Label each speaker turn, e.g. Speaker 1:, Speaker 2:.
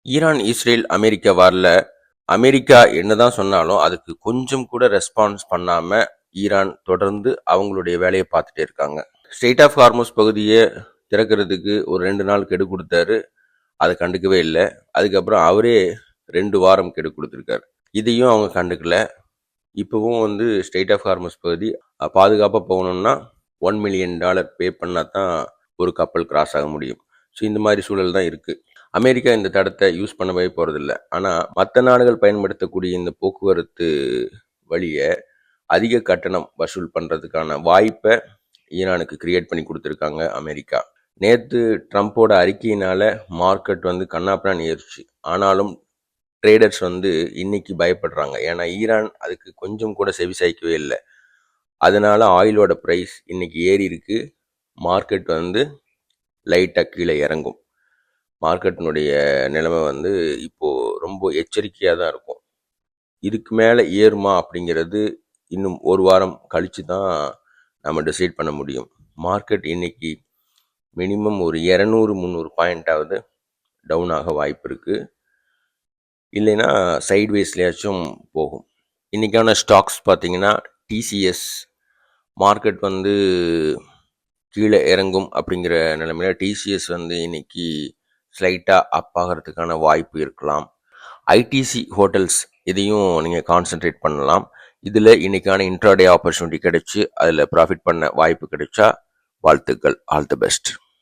Speaker 1: Iran, Israel, America வார்ல America என்னதான் சொன்னாலும் அதுக்கு கொஞ்சம் கூட ரெஸ்பான்ஸ் பண்ணாம ஈரான் தொடர்ந்து அவங்களுடைய வேலையை பார்த்துட்டே இருக்காங்க. ஸ்ட்ரெய்ட் ஆஃப் ஹார்மோஸ் பகுதியை திறக்கிறதுக்கு ஒரு 2 நாள் கெடு கொடுத்தாரு. அதை கண்டுக்கவே இல்லை. அதுக்கப்புறம் அவரே 2 வாரம் கெடு கொடுத்துருக்காரு. இதையும் அவங்க கண்டுக்கல. இப்போவும் ஸ்ட்ரெய்ட் ஆஃப் ஹார்மோஸ் பகுதி பாதுகாப்பாக போகணும்னா $1 மில்லியன் பே பண்ணால் தான் ஒரு கப்பல் கிராஸ் ஆக முடியும். ஸோ இந்த மாதிரி சூழல் தான் இருக்குது. அமெரிக்கா இந்த தடத்தை யூஸ் பண்ணவே போகிறதில்ல. ஆனால் மற்ற நாடுகள் பயன்படுத்தக்கூடிய இந்த போக்குவரத்து வழியை அதிக கட்டணம் வசூல் பண்ணுறதுக்கான வாய்ப்பை ஈரானுக்கு கிரியேட் பண்ணி கொடுத்துருக்காங்க அமெரிக்கா. நேற்று ட்ரம்ப்போட அறிக்கையினால் மார்க்கெட் கண்ணாப்பினான்னு ஏறிச்சு. ஆனாலும் ட்ரேடர்ஸ் இன்னைக்கு பயப்படுறாங்க. ஏன்னா ஈரான் அதுக்கு கொஞ்சம் கூட செவிசாய்க்கவே இல்லை. அதனால ஆயிலோட ப்ரைஸ் இன்னைக்கு ஏறி இருக்கு. மார்க்கெட் லைட்டாக கீழே இறங்கும். மார்க்கெட்டினுடைய நிலைமை இப்போது ரொம்ப எச்சரிக்கையாக தான் இருக்கும். இதுக்கு மேலே ஏறுமா அப்படிங்கிறது இன்னும் ஒரு வாரம் கழித்து தான் நம்ம டிசைட் பண்ண முடியும். மார்க்கெட் இன்னைக்கு மினிமம் ஒரு 200-300 பாயிண்டாவது டவுன் ஆக வாய்ப்பு இருக்குது. இல்லைன்னா சைட்வேஸ்லேயாச்சும் போகும். இன்றைக்கான ஸ்டாக்ஸ் பார்த்திங்கன்னா டிசிஎஸ் மார்க்கெட் கீழே இறங்கும் அப்படிங்கிற நிலைமையில் டிசிஎஸ் இன்னைக்கு ஸ்லைட்டாக அப் ஆகிறதுக்கான வாய்ப்பு இருக்கலாம். ஐடிசி ஹோட்டல்ஸ் இதையும் நீங்கள் கான்சென்ட்ரேட் பண்ணலாம். இதில் இன்றைக்கான இன்ட்ராடே ஆப்பர்ச்சுனிட்டி கிடைச்சி அதில் ப்ராஃபிட் பண்ண வாய்ப்பு கிடைச்சா வாழ்த்துக்கள். All the best.